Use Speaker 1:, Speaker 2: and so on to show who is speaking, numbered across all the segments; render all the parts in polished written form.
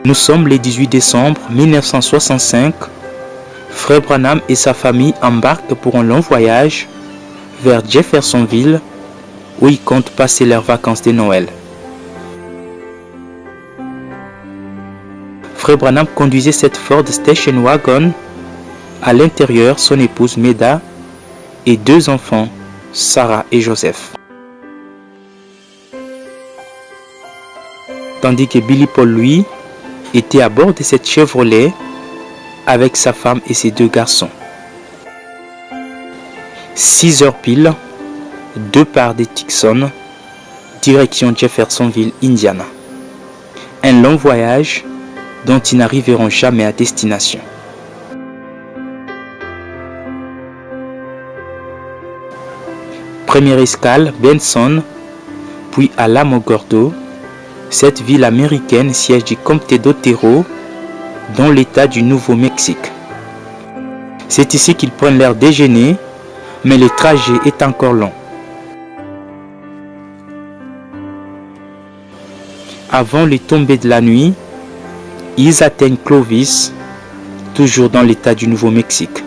Speaker 1: Nous sommes le 18 décembre 1965. Frère Branham et sa famille embarquent pour un long voyage vers Jeffersonville où ils comptent passer leurs vacances de Noël. Frère Branham conduisait cette Ford Station Wagon. À l'intérieur, son épouse Meda et 2 enfants, Sarah et Joseph. Tandis que Billy Paul, lui, était à bord de cette Chevrolet avec sa femme et ses 2 garçons. 6 heures pile, départ de Tucson, direction Jeffersonville, Indiana. Un long voyage dont ils n'arriveront jamais à destination. Première escale, Benson, puis Alamogordo, cette ville américaine siège du comté d'Otero, dans l'état du Nouveau-Mexique. C'est ici qu'ils prennent leur déjeuner, mais le trajet est encore long. Avant les tombées de la nuit, ils atteignent Clovis, toujours dans l'état du Nouveau-Mexique.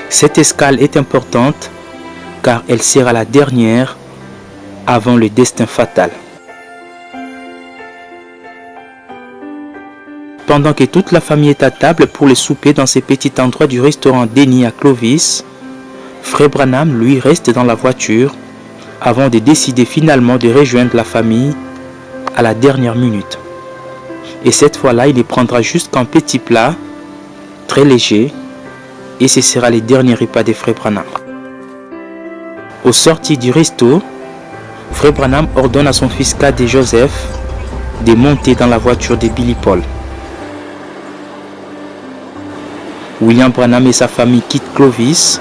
Speaker 1: Cette escale est importante car elle sera la dernière avant le destin fatal. Pendant que toute la famille est à table pour le souper dans ce petit endroit du restaurant Denny à Clovis, Frère Branham, lui, reste dans la voiture avant de décider finalement de rejoindre la famille à la dernière minute. Et cette fois-là, il les prendra juste qu'un petit plat, très léger, et ce sera le dernier repas de Frère Branham. Au sortir du resto, Frère Branham ordonne à son fils cadet Joseph de monter dans la voiture de Billy Paul. William Branham et sa famille quittent Clovis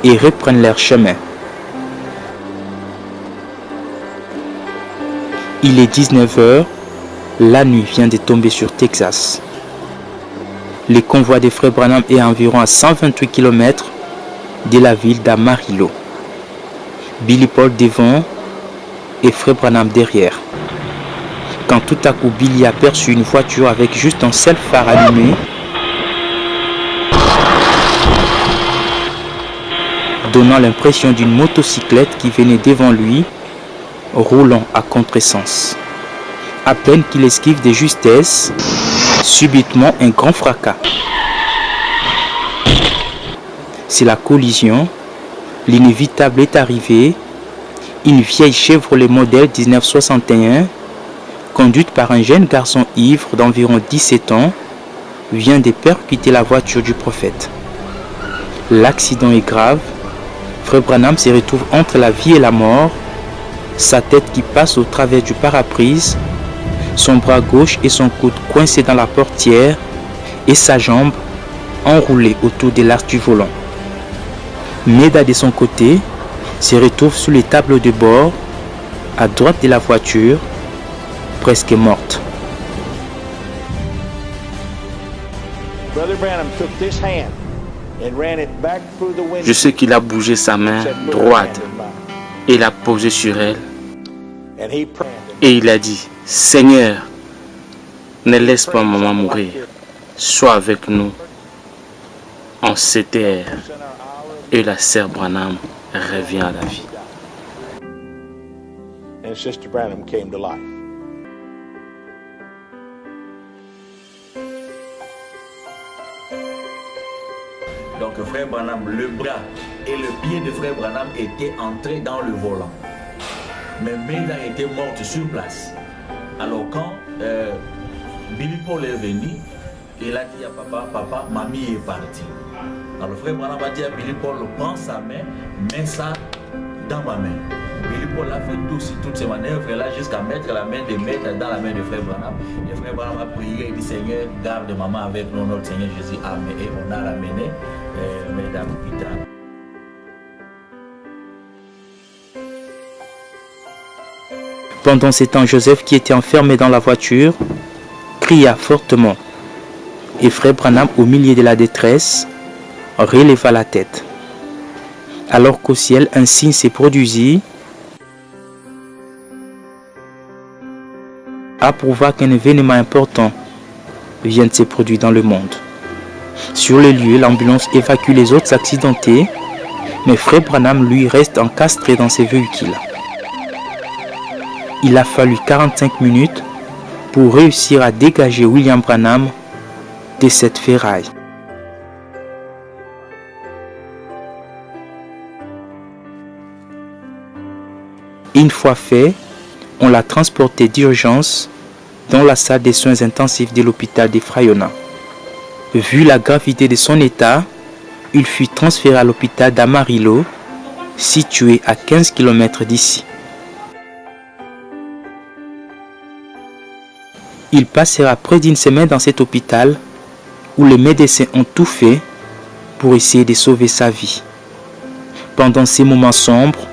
Speaker 1: et reprennent leur chemin. Il est 19h, la nuit vient de tomber sur Texas. Le convoi des Frères Branham est environ à 128 km de la ville d'Amarillo. Billy Paul devant et Frère Branham derrière. Quand tout à coup Billy aperçut une voiture avec juste un seul phare allumé, donnant l'impression d'une motocyclette qui venait devant lui, roulant à contresens. À peine qu'il esquive de justesse, subitement un grand fracas. C'est la collision. L'inévitable est arrivé. Une vieille Chevrolet modèle 1961, conduite par un jeune garçon ivre d'environ 17 ans, vient de percuter la voiture du prophète. L'accident est grave. Frère Branham se retrouve entre la vie et la mort, sa tête qui passe au travers du pare-brise, son bras gauche et son coude coincés dans la portière et sa jambe enroulée autour de l'arche du volant. Meda de son côté se retrouve sous les tableaux de bord, à droite de la voiture, presque morte.
Speaker 2: Je sais qu'il a bougé sa main droite et l'a posée sur elle. Et il a dit, Seigneur, ne laisse pas maman mourir. Sois avec nous en cette ère. Et la sœur Branham revient à la vie.
Speaker 3: Donc Frère Branham, le bras et le pied de Frère Branham étaient entrés dans le volant. Mais Meda était morte sur place. Alors quand Billy Paul est venu, il a dit à papa, papa, mamie est partie. Alors Frère Branham a dit à Billy Paul, prends sa main, mets ça dans ma main. Billy Paul a fait toutes ces manœuvres-là jusqu'à mettre la main de Meda dans la main de Frère Branham. Et Frère Branham a prié et dit, Seigneur, garde maman avec nous, notre Seigneur Jésus. Amen. Et on a ramené Meda à l'hôpital.
Speaker 1: Pendant ce temps, Joseph, qui était enfermé dans la voiture, cria fortement. Et Frère Branham, au milieu de la détresse, releva la tête. Alors qu'au ciel, un signe s'est produisit. approuva qu'un événement important vient de se produire dans le monde. Sur le lieu, l'ambulance évacue les autres accidentés, mais Frère Branham, lui, reste encastré dans ses véhicules. Il a fallu 45 minutes pour réussir à dégager William Branham de cette ferraille. Une fois fait, on l'a transporté d'urgence dans la salle des soins intensifs de l'hôpital de Frayona. Vu la gravité de son état, il fut transféré à l'hôpital d'Amarillo, situé à 15 km d'ici. Il passera près d'une semaine dans cet hôpital où les médecins ont tout fait pour essayer de sauver sa vie. Pendant ces moments sombres,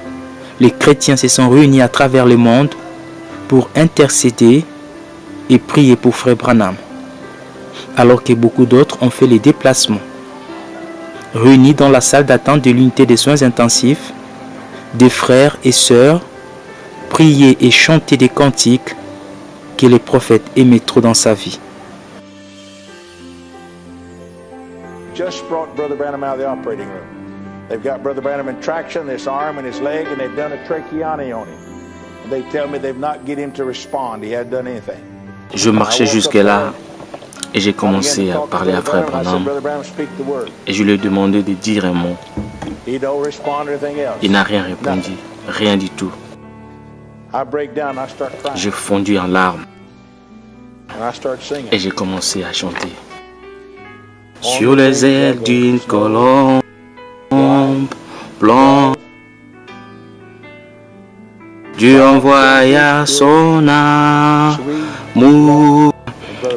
Speaker 1: les chrétiens se sont réunis à travers le monde pour intercéder et prier pour Frère Branham, alors que beaucoup d'autres ont fait les déplacements. Réunis dans la salle d'attente de l'unité des soins intensifs, des frères et sœurs priaient et chantaient des cantiques que les prophètes aimaient trop dans sa vie.
Speaker 4: Just brought Brother Branham out of the operating room. They've got Brother Branham in traction, this arm and his leg, and they've done a tracheotomy on him. And they tell me they've not get him to respond. He hadn't done anything.
Speaker 2: Je marchais jusque-là et j'ai commencé à parler à Frère Branham et je lui ai demandé de dire un mot. Il n'a rien répondu, rien du tout. J'ai fondu en larmes et j'ai commencé à chanter. Sur les ailes d'une colombe blanche, Dieu envoya son amour.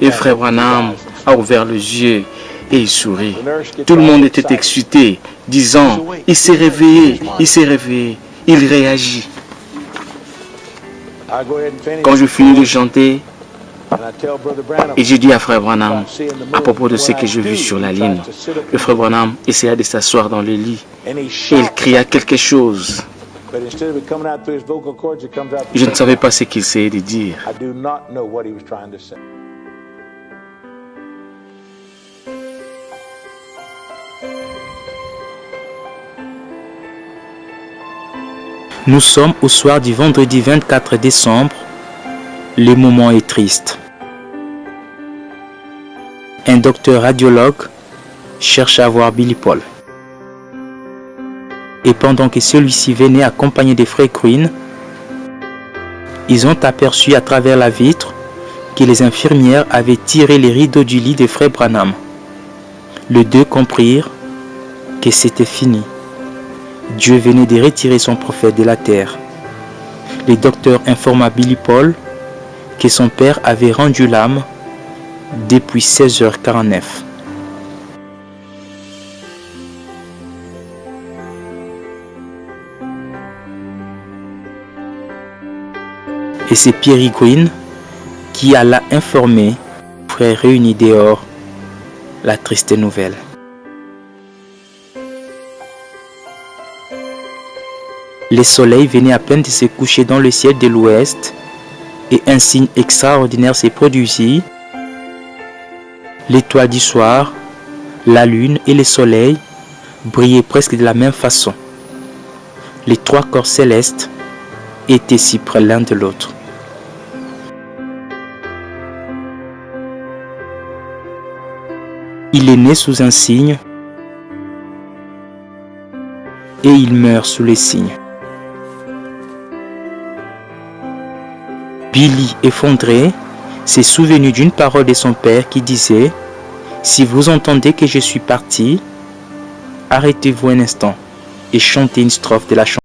Speaker 2: Et Frère Branham a ouvert les yeux et il sourit. Tout le monde était excité, disant, il s'est réveillé, il s'est réveillé, il réagit. Quand je finis de chanter, et j'ai dit à Frère Branham, à propos de ce que j'ai vu sur la ligne, le Frère Branham essaya de s'asseoir dans le lit et il cria quelque chose. Je ne savais pas ce qu'il essayait de dire.
Speaker 1: Nous sommes au soir du vendredi 24 décembre. Le moment est triste. Un docteur radiologue cherche à voir Billy Paul. Et pendant que celui-ci venait accompagné des frères Queen, ils ont aperçu à travers la vitre que les infirmières avaient tiré les rideaux du lit de Frère Branham. Les deux comprirent que c'était fini. Dieu venait de retirer son prophète de la terre. Le docteur informa Billy Paul que son père avait rendu l'âme depuis 16h49. Et c'est Pierre Green qui alla informer les frères réunis dehors la triste nouvelle. Le soleil venait à peine de se coucher dans le ciel de l'ouest et un signe extraordinaire s'est produit. L'étoile du soir, la lune et le soleil brillaient presque de la même façon. Les trois corps célestes étaient si près l'un de l'autre. Il est né sous un signe et il meurt sous les signes. Billy, effondré, s'est souvenu d'une parole de son père qui disait « Si vous entendez que je suis parti, arrêtez-vous un instant et chantez une strophe de la chanson. »